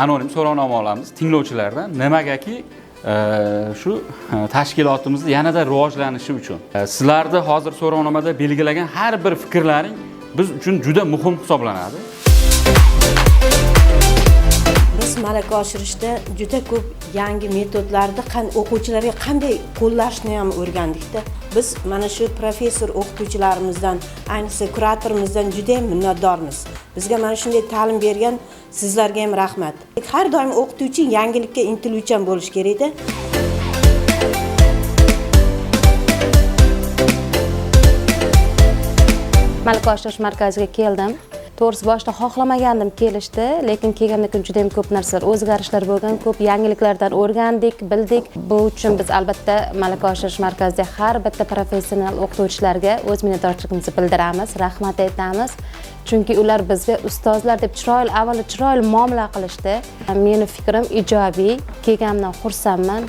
anonim so'rovnoma olamiz tinglovchilardan nimagaki shu tashkilotimizni yanada rivojlanishi uchun. Sizlarni hozir so'rovnomada belgilagan har bir fikrlaring biz uchun juda muhim hisoblanadi. Biz malaka oshirishda juda ko'p yangi metodlarni o'quvchilarga qanday qo'llashni ham o'rgandikda. Biz mana shu professor o'qituvchilarimizdan, ayniqsa kuratorimizdan juda ham minnatdormiz. Bizga mana shunday ta'lim bergan sizlarga ham rahmat. Har doim o'qituvchi yangilikka intiluvchan bo'lish kerak-da. Malaka oshirish markaziga keldim. To'g'risi boshida xohlamagandim kelishdi, lekin kelgandan keyin juda ham ko'p narsalar, o'zgarishlar bo'lgan, ko'p yangiliklardan o'rgandik, bildik. Bu uchun biz albatta malaka oshirish markazida har bitta professional o'qituvchilarga o'z minnatdorchiligimizni bildiramiz, rahmat aytamiz. Chunki ular bizga ustozlar deb chiroyli muomala qilishdi. Meni fikrim ijobiy, kelganimdan xursandman.